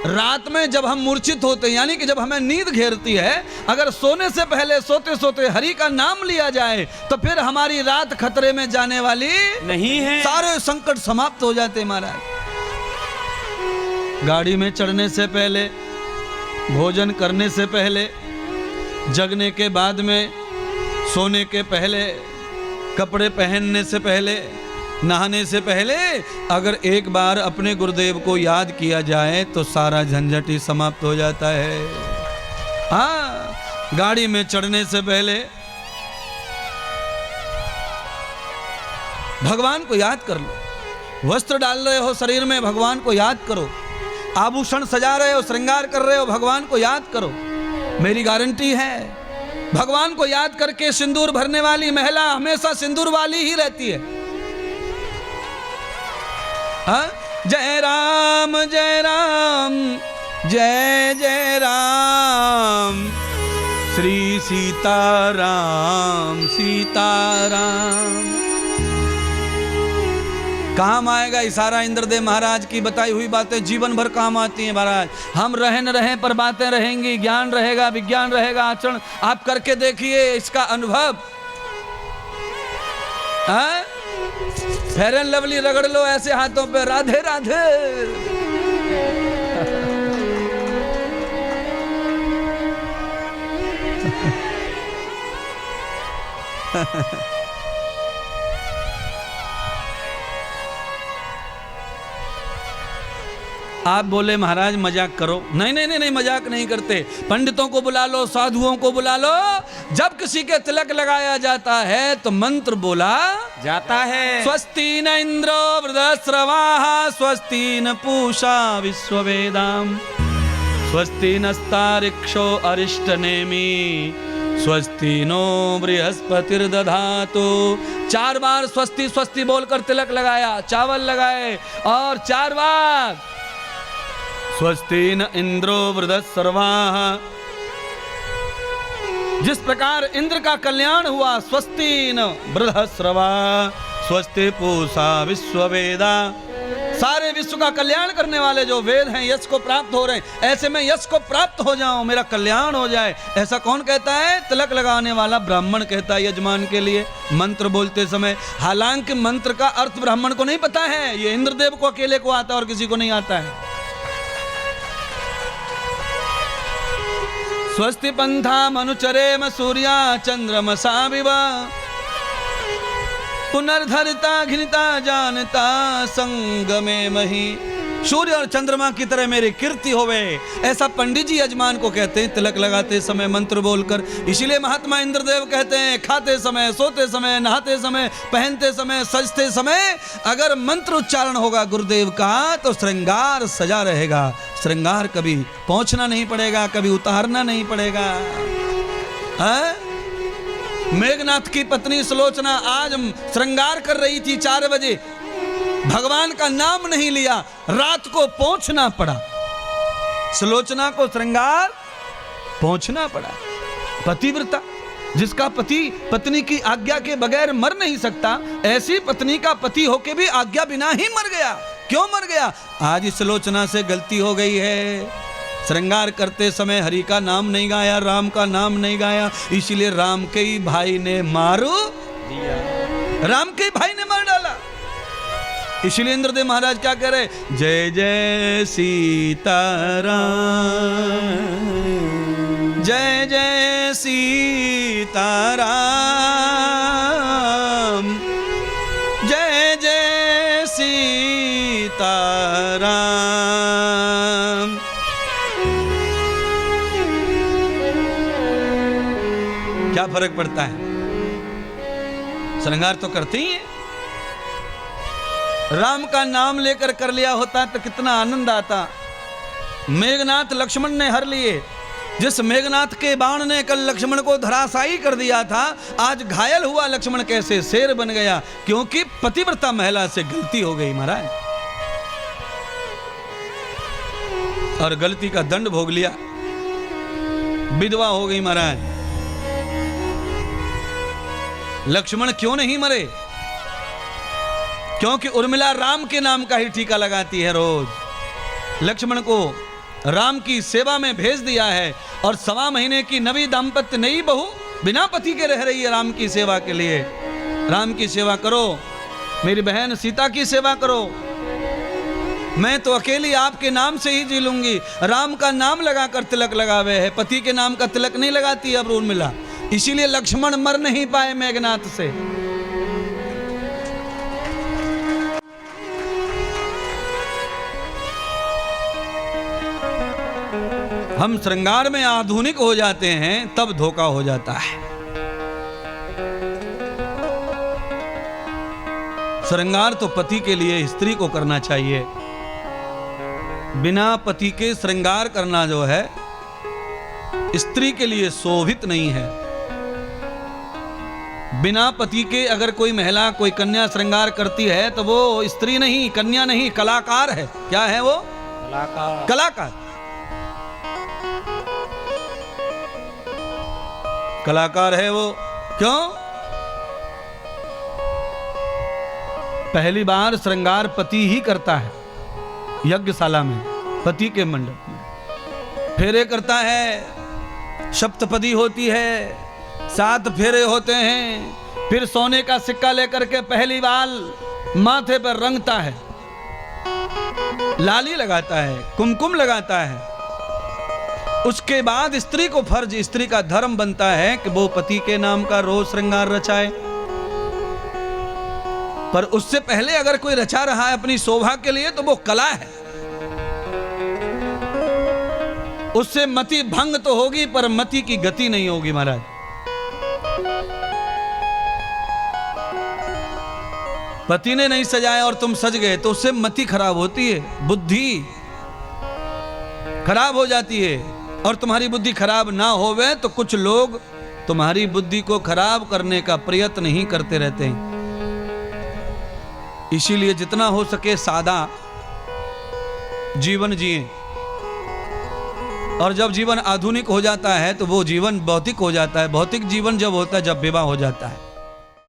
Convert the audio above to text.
रात में जब हम मूर्छित होते हैं, यानी कि जब हमें नींद घेरती है, अगर सोने से पहले सोते सोते हरि का नाम लिया जाए तो फिर हमारी रात खतरे में जाने वाली नहीं है। सारे संकट समाप्त हो जाते महाराज। गाड़ी में चढ़ने से पहले, भोजन करने से पहले, जगने के बाद में, सोने के पहले, कपड़े पहनने से पहले, नहाने से पहले अगर एक बार अपने गुरुदेव को याद किया जाए तो सारा झंझट ही समाप्त हो जाता है। हाँ, गाड़ी में चढ़ने से पहले भगवान को याद कर लो। वस्त्र डाल रहे हो शरीर में, भगवान को याद करो। आभूषण सजा रहे हो, श्रृंगार कर रहे हो, भगवान को याद करो। मेरी गारंटी है, भगवान को याद करके सिंदूर भरने वाली महिला हमेशा सिंदूर वाली ही रहती है। हाँ? जय राम जय राम, जय जय राम, श्री सीताराम सीताराम। काम आएगा इशारा इंद्रदेव महाराज की बताई हुई बातें जीवन भर काम आती हैं महाराज। हम रहे न रहे पर बातें रहेंगी, ज्ञान रहेगा, विज्ञान रहेगा, आचरण आप करके देखिए इसका अनुभव। हाँ? फेयर एंड लवली रगड़ लो ऐसे हाथों पे, राधे राधे। आप बोले महाराज मजाक करो। नहीं नहीं नहीं नहीं, मजाक नहीं करते। पंडितों को बुला लो, साधुओं को बुला लो। जब किसी के तिलक लगाया जाता है तो मंत्र बोला जाता है। स्वस्ति न इंद्रो वृद्धश्रवाः, स्वस्ति न पूषा विश्ववेदाम, स्वस्ति नस्तारिक्षो अरिष्टनेमि, स्वस्ति नो बृहस्पतिर्दधातु। 4 बार स्वस्ति स्वस्ति बोलकर तिलक लगाया, चावल लगाए, और 4 बार स्वस्ति न इंद्रो वृद्धश्रवाः। जिस प्रकार इंद्र का कल्याण हुआ, स्वस्ति न वृद्धश्रवाः, स्वस्ति पूषा विश्ववेदा। सारे विश्व का कल्याण करने वाले जो वेद हैं यश को प्राप्त हो रहे हैं, ऐसे में यश को प्राप्त हो जाऊं, मेरा कल्याण हो जाए। ऐसा कौन कहता है? तिलक लगाने वाला ब्राह्मण कहता है यजमान के लिए मंत्र बोलते समय। हालांकि मंत्र का अर्थ ब्राह्मण को नहीं पता है, ये इंद्रदेव को अकेले को आता है और किसी को नहीं आता है। स्वस्ति पंथा मनुचरेम सूर्या चंद्रमसाविव, पुनर्धरिता घृता जानता संगमे मही। सूर्य और चंद्रमा की तरह मेरी कीर्ति होवे, ऐसा पंडित जी यजमान को कहते हैं तिलक लगाते समय मंत्र बोलकर। इसीलिए महात्मा इंद्रदेव कहते हैं खाते समय, सोते समय, नहाते समय, पहनते समय, सजते समय अगर मंत्र उच्चारण होगा गुरुदेव का तो श्रृंगार सजा रहेगा। श्रृंगार कभी पहुंचना नहीं पड़ेगा, कभी उतारना नहीं पड़ेगा। मेघनाथ की पत्नी सुलोचना आज श्रृंगार कर रही थी 4 बजे, भगवान का नाम नहीं लिया, रात को पहुंचना पड़ा। सुलोचना को श्रृंगार पहुंचना पड़ा। पतिव्रता, जिसका पति पत्नी की आज्ञा के बगैर मर नहीं सकता, ऐसी पत्नी का पति होके भी आज्ञा बिना ही मर गया। क्यों मर गया? आज सुलोचना से गलती हो गई है। श्रृंगार करते समय हरि का नाम नहीं गाया, राम का नाम नहीं गाया, इसीलिए राम के ही भाई ने मारू दिया, राम के ही भाई ने मार डाला। इसीलिए इंद्रदेव महाराज क्या कह रहे? जय जय सीताराम, जय जय सीताराम, जय जय सीताराम। क्या फर्क पड़ता है? श्रृंगार तो करते ही है। राम का नाम लेकर कर लिया होता तो कितना आनंद आता। मेघनाथ लक्ष्मण ने हर लिए। जिस मेघनाथ के बाण ने कल लक्ष्मण को धराशायी कर दिया था, आज घायल हुआ लक्ष्मण कैसे शेर बन गया? क्योंकि पतिव्रता महिला से गलती हो गई महाराज, और गलती का दंड भोग लिया, विधवा हो गई महाराज। लक्ष्मण क्यों नहीं मरे? क्योंकि उर्मिला राम के नाम का ही टीका लगाती है रोज। लक्ष्मण को राम की सेवा में भेज दिया है और 1.25 महीने की नवी दाम्पत्य नई बहू बिना पति के रह रही है राम की सेवा के लिए। राम की सेवा करो, मेरी बहन सीता की सेवा करो। मैं तो अकेली आपके नाम से ही जी लूंगी। राम का नाम लगाकर तिलक लगावे है, पति के नाम का तिलक नहीं लगाती अब उर्मिला। इसीलिए लक्ष्मण मर नहीं पाए मेघनाथ से। हम श्रृंगार में आधुनिक हो जाते हैं तब धोखा हो जाता है। श्रृंगार तो पति के लिए स्त्री को करना चाहिए। बिना पति के श्रृंगार करना जो है स्त्री के लिए शोभित नहीं है। बिना पति के अगर कोई महिला कोई कन्या श्रृंगार करती है तो वो स्त्री नहीं, कन्या नहीं, कलाकार है। क्या है वो? कलाकार। कलाकार। कलाकार है वो। क्यों? पहली बार श्रृंगार पति ही करता है यज्ञशाला में, पति के मंडप में। फेरे करता है, सप्तपदी होती है, 7 फेरे होते हैं। फिर सोने का सिक्का लेकर के पहली बार माथे पर रंगता है, लाली लगाता है, कुमकुम लगाता है। उसके बाद स्त्री को फर्ज, स्त्री का धर्म बनता है कि वो पति के नाम का रोज श्रृंगार रचाए। पर उससे पहले अगर कोई रचा रहा है अपनी शोभा के लिए तो वो कला है। उससे मति भंग तो होगी पर मति की गति नहीं होगी महाराज। पति ने नहीं सजाया और तुम सज गए तो उससे मति खराब होती है, बुद्धि खराब हो जाती है। और तुम्हारी बुद्धि खराब ना होवे तो कुछ लोग तुम्हारी बुद्धि को खराब करने का प्रयत्न ही करते रहते हैं। इसीलिए जितना हो सके सादा जीवन जिए। और जब जीवन आधुनिक हो जाता है तो वो जीवन भौतिक हो जाता है। भौतिक जीवन जब होता है जब विवाह हो जाता है।